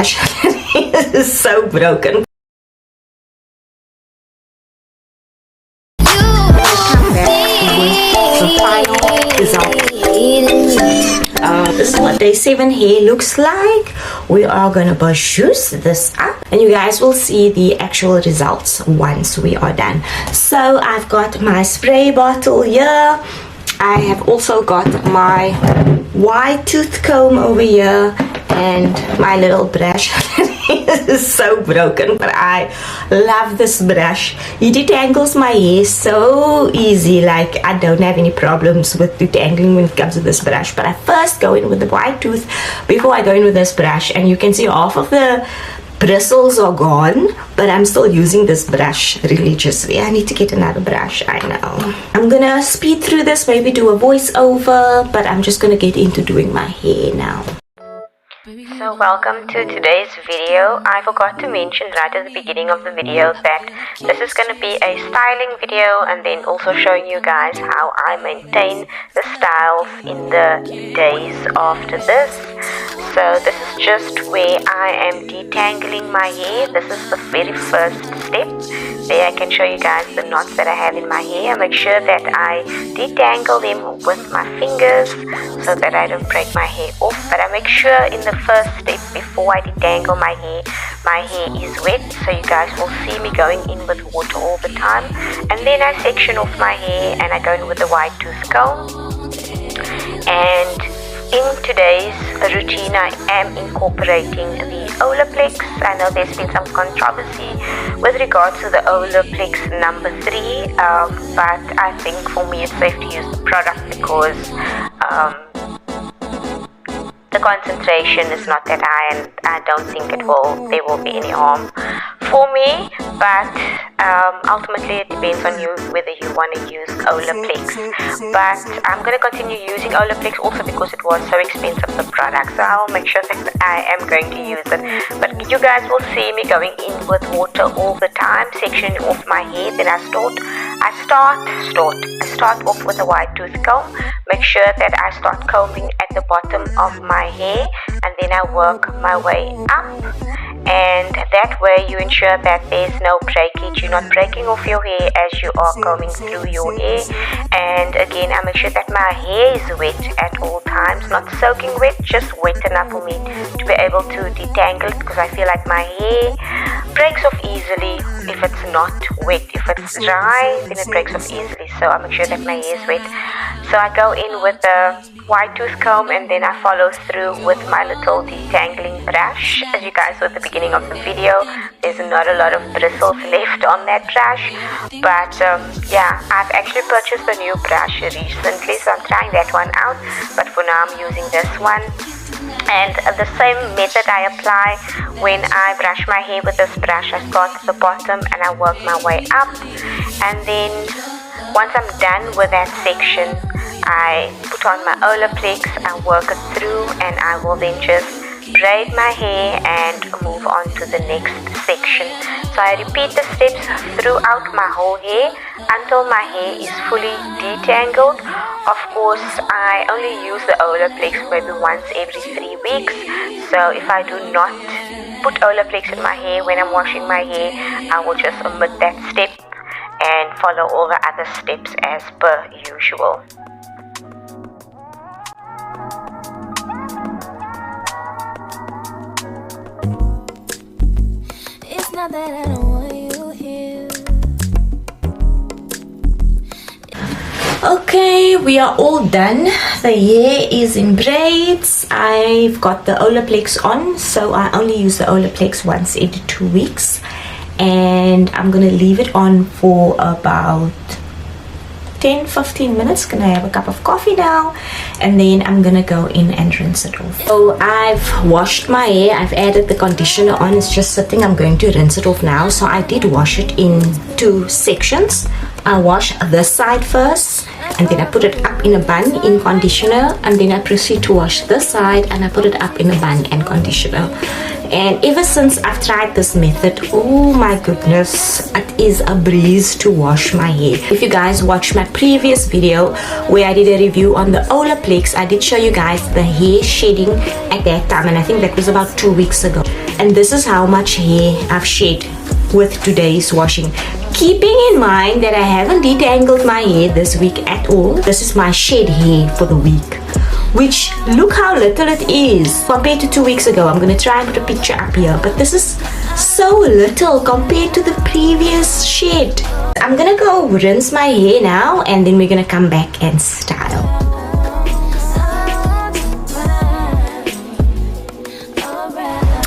It is so broken. The final result. This is what day 7 hair looks like. We are gonna juice this up and you guys will see the actual results once we are done. So I've got my spray bottle here. I have also got my wide tooth comb over here and my little brush. It is so broken, but I love this brush. It detangles my hair so easy. Like, I don't have any problems with detangling when it comes to this brush. But I first go in with the wide tooth before I go in with this brush, and you can see half of the bristles are gone, but I'm still using this brush religiously. I need to get another brush, I know. I'm gonna speed through this, maybe do a voiceover, but I'm just gonna get into doing my hair now. So welcome to today's video. I forgot to mention right at the beginning of the video that this is going to be a styling video and then also showing you guys how I maintain the styles in the days after this. So this is just where I am detangling my hair. This is the very first step. There I can show you guys the knots that I have in my hair. I make sure that I detangle them with my fingers so that I don't break my hair off. But I make sure in the first step before I detangle my hair is wet, so you guys will see me going in with water all the time. And then I section off my hair and I go in with the wide tooth comb. And in today's routine, I am incorporating the Olaplex. I know there's been some controversy with regards to the Olaplex number 3, but I think for me it's safe to use the product because the concentration is not that high, and I don't think there will be any harm for me. But ultimately it depends on you whether you want to use Olaplex. But I'm going to continue using Olaplex also because it was so expensive, the product, so I'll make sure that I am going to use it. But you guys will see me going in with water all the time, sectioning off my hair. Then I start off with a wide tooth comb. Make sure that I start combing at the bottom of my hair and then I work my way up, and that way you ensure that there's no breakage. You're not breaking off your hair as you are combing through your hair. And again, I make sure that my hair is wet at all times, not soaking wet, just wet enough for me to be able to detangle it, because I feel like my hair breaks off easily if it's not wet. If it's dry, then it breaks off easily, so I make sure that my hair is wet. So I go in with the wide tooth comb and then I follow through with my little detangling brush. As you guys saw at the beginning of the video, there's not a lot of bristles left on that brush, but yeah, I've actually purchased a new brush recently, so I'm trying that one out, but for now I'm using this one. And the same method I apply when I brush my hair with this brush. I start at the bottom and I work my way up, and then once I'm done with that section, I put on my Olaplex, I work it through, and I will then just braid my hair and move on to the next section. So I repeat the steps throughout my whole hair until my hair is fully detangled. Of course, I only use the Olaplex maybe once every 3 weeks. So if I do not put Olaplex in my hair when I'm washing my hair, I will just omit that step and follow all the other steps as per usual. It's not that I don't want you here. Okay, we are all done. The hair is in braids. I've got the Olaplex on, so I only use the Olaplex once every 2 weeks. And I'm gonna leave it on for about 10-15 minutes. Gonna have a cup of coffee now, and then I'm gonna go in and rinse it off. So I've washed my hair, I've added the conditioner on, it's just sitting. I'm going to rinse it off now. So I did wash it in 2 sections. I wash this side first and then I put it up in a bun in conditioner, and then I proceed to wash this side and I put it up in a bun and conditioner. And ever since I've tried this method, oh my goodness, it is a breeze to wash my hair. If you guys watched my previous video where I did a review on the Olaplex, I did show you guys the hair shedding at that time, and I think that was about 2 weeks ago. And this is how much hair I've shed with today's washing. Keeping in mind that I haven't detangled my hair this week at all. This is my shed hair for the week, which look how little it is compared to 2 weeks ago. I'm gonna try and put a picture up here, but this is so little compared to the previous shed. I'm gonna go rinse my hair now, and then we're gonna come back and style.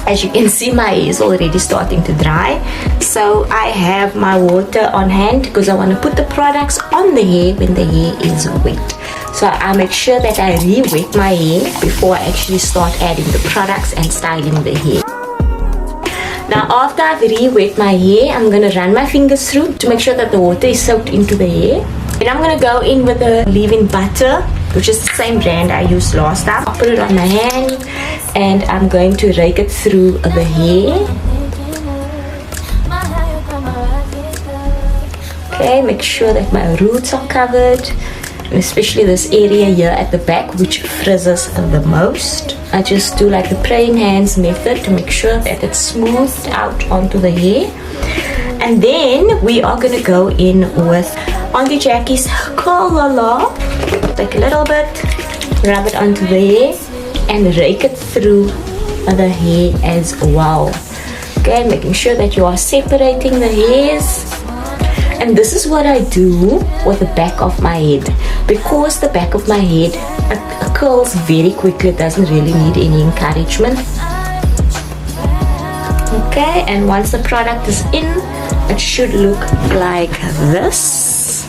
As you can see, my hair is already starting to dry, so I have my water on hand because I want to put the products on the hair when the hair is wet. So I make sure that I re-wet my hair before I actually start adding the products and styling the hair. Now after I've re-wet my hair, I'm going to run my fingers through to make sure that the water is soaked into the hair. Then I'm going to go in with the leave-in butter, which is the same brand I used last time. I'll put it on my hand and I'm going to rake it through the hair. Okay, make sure that my roots are covered, and especially this area here at the back which frizzes the most. I just do like the praying hands method to make sure that it's smoothed out onto the hair. And then we are going to go in with Auntie Jackie's Curl La. Take a little bit, rub it onto the hair and rake it through the hair as well. Okay, making sure that you are separating the hairs. And this is what I do with the back of my head, because the back of my head curls very quickly. It doesn't really need any encouragement. Okay, and once the product is in, it should look like this.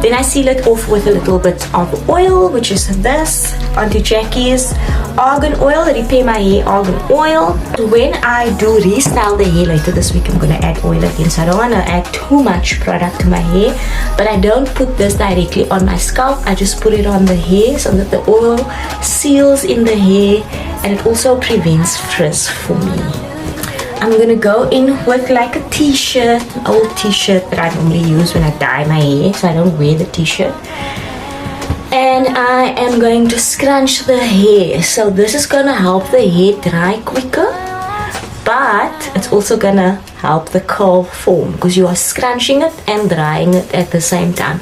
Then I seal it off with a little bit of oil, which is this Auntie Jackie's Argan Oil, Repair My Hair Argan Oil. When I do restyle the hair later this week, I'm going to add oil again, so I don't want to add too much product to my hair. But I don't put this directly on my scalp, I just put it on the hair so that the oil seals in the hair, and it also prevents frizz for me. I'm gonna go in with like a t-shirt, an old t-shirt that I normally use when I dye my hair, so I don't wear the t-shirt. And I am going to scrunch the hair. So this is gonna help the hair dry quicker, but it's also gonna help the curl form because you are scrunching it and drying it at the same time.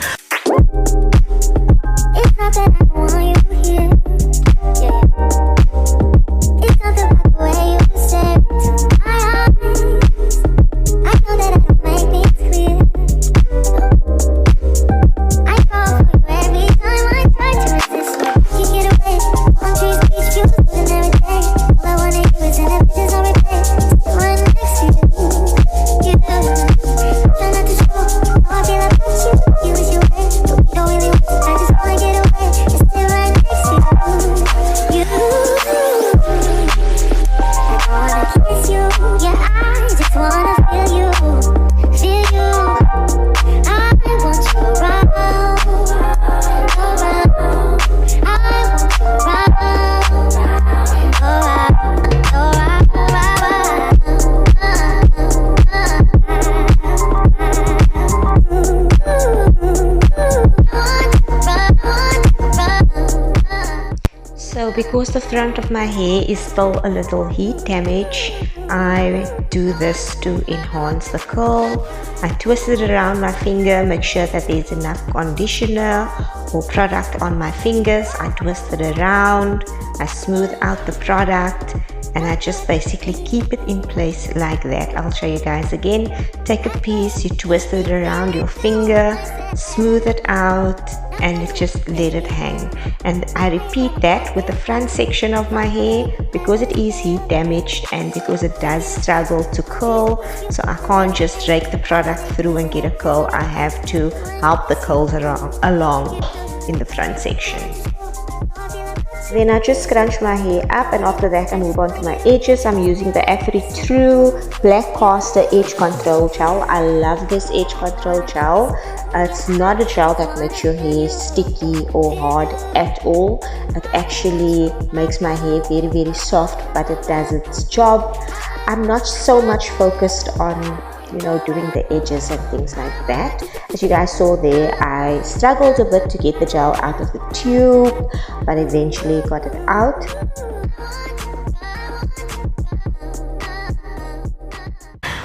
It's not that I want you here. Yeah. It's not the way you say it. I know that I can make things clear. I fall for you every time I try to resist. You get away, palm trees, beach views, and every day. All I wanna do is in the pictures on replay. Right next to you, you try not to show how I feel about you. You wish you were, but we don't really want. I just wanna get away, just sit right next to you. I wanna kiss you, yeah, I just wanna feel you, feel you. I want you around, around. I want you So because the front of my hair is still a little heat damage, I do this to enhance the curl. I twist it around my finger, make sure that there's enough conditioner or product on my fingers. I twist it around, I smooth out the product, and I just basically keep it in place like that. I'll show you guys again. Take a piece, you twist it around your finger, smooth it out, and just let it hang. And I repeat that with the front section of my hair because it is heat damaged and because it does struggle to curl. So I can't just rake the product through and get a curl. I have to help the curls along in the front section. Then I just scrunch my hair up, and after that I move on to my edges. I'm using the Actually True Black Caster Edge Control Gel. I love this edge control gel. It's not a gel that makes your hair sticky or hard at all. It actually makes my hair very, very soft, but it does its job. I'm not so much focused on doing the edges and things like that. As you guys saw there, I struggled a bit to get the gel out of the tube, but eventually got it out.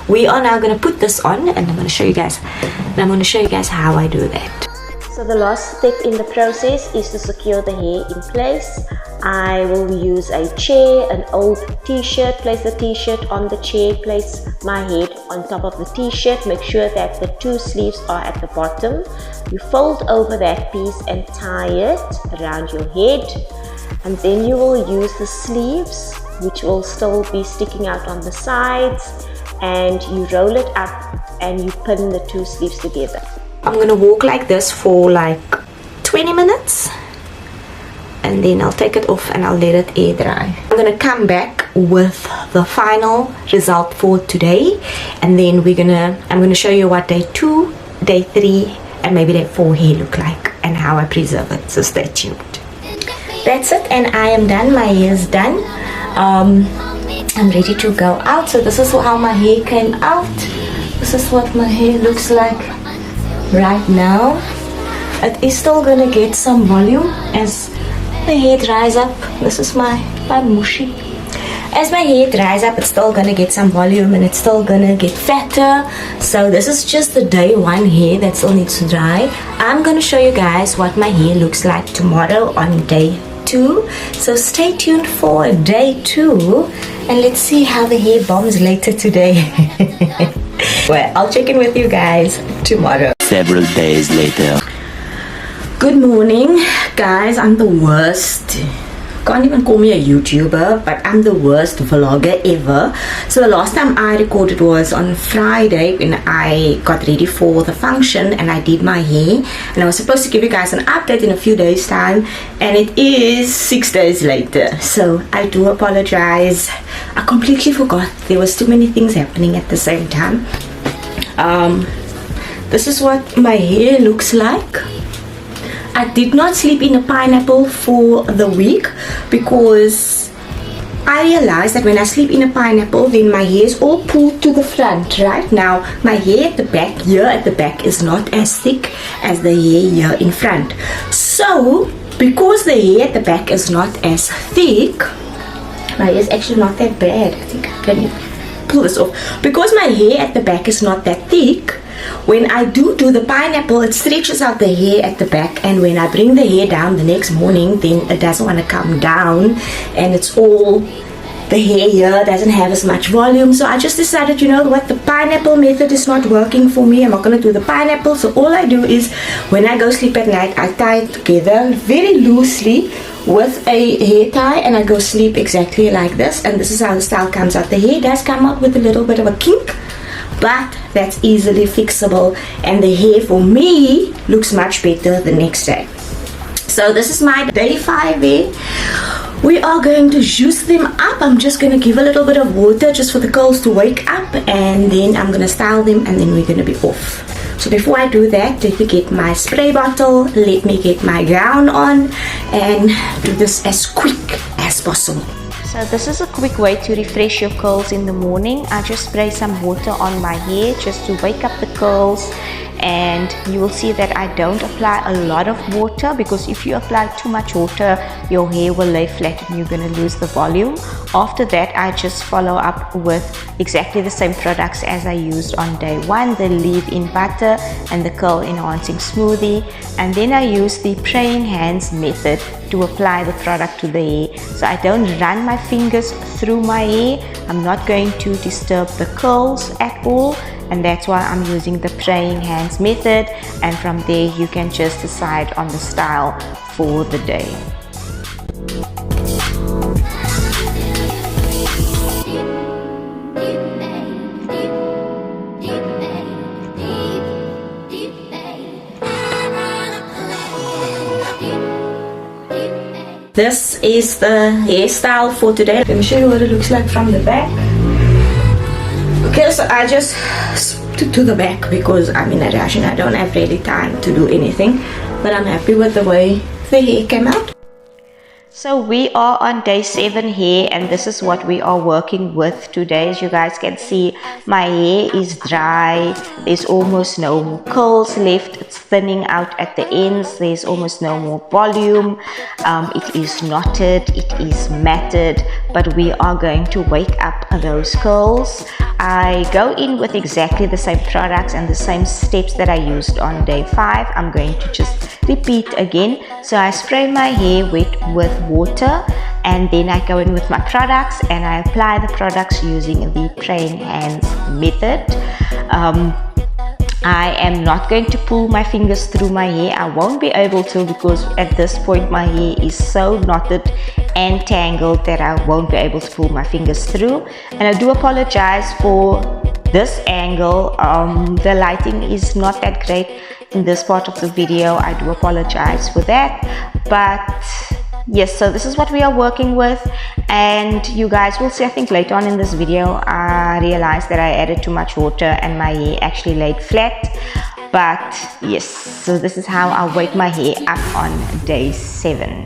We are now going to put this on, and I'm going to show you guys how I do that. So the last step in the process is to secure the hair in place. I will use a chair, an old t-shirt, place the t-shirt on the chair, place my head on top of the t-shirt, make sure that the two sleeves are at the bottom. You fold over that piece and tie it around your head, and then you will use the sleeves, which will still be sticking out on the sides, and you roll it up and you pin the two sleeves together. I'm gonna walk like this for like 20 minutes, and then I'll take it off and I'll let it air dry. I'm gonna come back with the final result for today, and then I'm gonna show you what day 2, day 3, and maybe day 4 hair look like, and how I preserve it. So stay tuned. That's it, and I am done. My hair is done. I'm ready to go out. So this is how my hair came out. This is what my hair looks like right now. It is still gonna get some volume as the hair dries up. This is my mushy. As my hair dries up, it's still gonna get some volume and it's still gonna get fatter. So this is just the day 1 hair that still needs to dry. I'm gonna show you guys what my hair looks like tomorrow on day 2. So stay tuned for day 2, and let's see how the hair bombs later today. Well, I'll check in with you guys tomorrow. Several days later. Good morning, guys. I'm the worst. Can't even call me a YouTuber, but I'm the worst vlogger ever. So the last time I recorded was on Friday when I got ready for the function and I did my hair, and I was supposed to give you guys an update in a few days time, and it is 6 days later. So I do apologize. I completely forgot. There was too many things happening at the same time. This is what my hair looks like. I did not sleep in a pineapple for the week because I realized that when I sleep in a pineapple, then my hair is all pulled to the front. Right now, my hair at the back, here at the back, is not as thick as the hair here in front. So, because the hair at the back is not as thick, my hair is actually not that bad. I think I can pull this off. Because my hair at the back is not that thick, when I do the pineapple, it stretches out the hair at the back, and when I bring the hair down the next morning, then it doesn't want to come down, and it's all, the hair here doesn't have as much volume. So I just decided, you know what, the pineapple method is not working for me. I'm not going to do the pineapple. So all I do is, when I go sleep at night, I tie it together very loosely with a hair tie, and I go sleep exactly like this, and this is how the style comes out. The hair does come out with a little bit of a kink, but that's easily fixable, and the hair for me looks much better the next day. So this is my day 5 hair. We are going to juice them up. I'm just going to give a little bit of water just for the curls to wake up, and then I'm going to style them, and then we're going to be off. So before I do that, let me get my spray bottle, let me get my gown on, and do this as quick as possible. So this is a quick way to refresh your curls in the morning. I just spray some water on my hair just to wake up the curls, and you will see that I don't apply a lot of water, because if you apply too much water, your hair will lay flat and you're going to lose the volume. After that, I just follow up with exactly the same products as I used on day 1, the leave-in butter and the curl enhancing smoothie, and then I use the praying hands method to apply the product to the hair. So I don't run my fingers through my hair. I'm not going to disturb the curls at all, and that's why I'm using the praying hands method, and from there you can just decide on the style for the day. this is the hairstyle for today. Let me show you what it looks like from the back. Okay, so I just to the back because I'm in a rush and I don't have really time to do anything, but I'm happy with the way the hair came out. So we are on day 7 here, and this is what we are working with today. As you guys can see, my hair is dry. There's almost no more curls left. It's thinning out at the ends. There's almost no more volume. It is knotted, it is matted, but we are going to wake up those curls. I go in with exactly the same products and the same steps that I used on day 5. I'm going to just repeat again. So I spray my hair wet with water, and then I go in with my products and I apply the products using the praying hands method. I am not going to pull my fingers through my hair. I won't be able to, because at this point my hair is so knotted and tangled that I won't be able to pull my fingers through. And I do apologize for this angle. The lighting is not that great in this part of the video. I do apologize for that, but yes, so this is what we are working with, and you guys will see, I think later on in this video, I realized that I added too much water and my hair actually laid flat. But yes, so this is how I wake my hair up on day 7.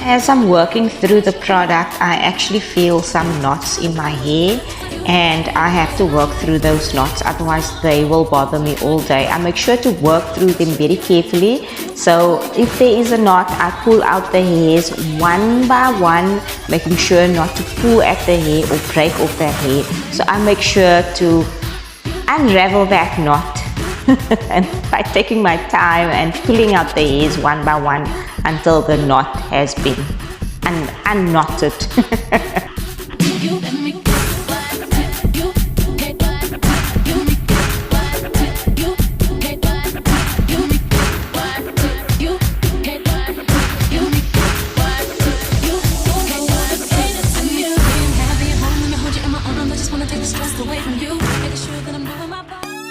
As I'm working through the product, I actually feel some knots in my hair, and I have to work through those knots, otherwise they will bother me all day. I make sure to work through them very carefully. So if there is a knot, I pull out the hairs one by one, making sure not to pull at the hair or break off that hair. So I make sure to unravel that knot and by taking my time and pulling out the hairs one by one until the knot has been unknotted.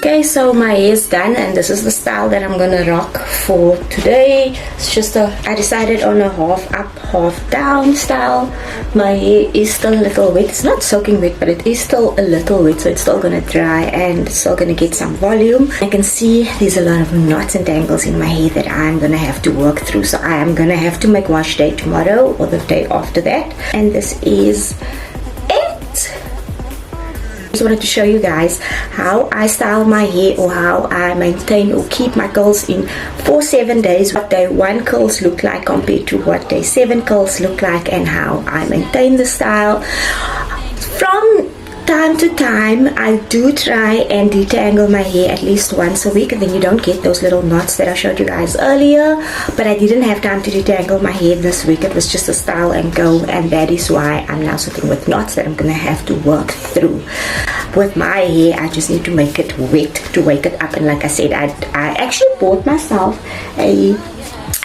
Okay, so my hair is done, and this is the style that I'm gonna rock for today. It's just I decided on a half up, half down style. My hair is still a little wet. It's not soaking wet, but it is still a little wet, so it's still gonna dry and it's still gonna get some volume. I can see there's a lot of knots and tangles in my hair that I'm gonna have to work through, so I am gonna have to make wash day tomorrow or the day after that. And this is it. Just wanted to show you guys how I style my hair, or how I maintain or keep my curls in for 7 days, what day 1 curls look like compared to what day 7 curls look like, and how I maintain the style. From time to time, I do try and detangle my hair at least once a week, and then you don't get those little knots that I showed you guys earlier. But I didn't have time to detangle my hair this week. It was just a style and go, and that is why I'm now sitting with knots that I'm gonna have to work through. With my hair, I just need to make it wet to wake it up. And like I said, I actually bought myself a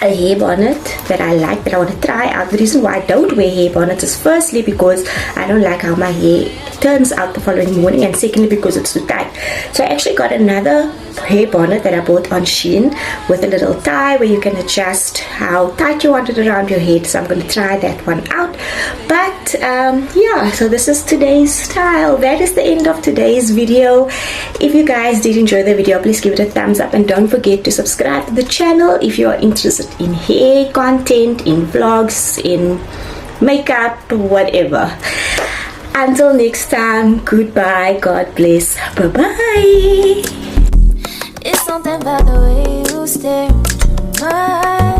hair bonnet that I like, that I want to try out. The reason why I don't wear hair bonnets is firstly because I don't like how my hair turns out the following morning, and secondly because it's too tight. So I actually got another hair bonnet that I bought on Shein with a little tie where you can adjust how tight you want it around your head. So I'm going to try that one out. But yeah, so this is today's style. That is the end of today's video. If you guys did enjoy the video, please give it a thumbs up, and don't forget to subscribe to the channel if you are interested in hair content, in vlogs, in makeup, whatever. Until next time, goodbye, God bless, bye bye. It's something about the way you stare into my eyes.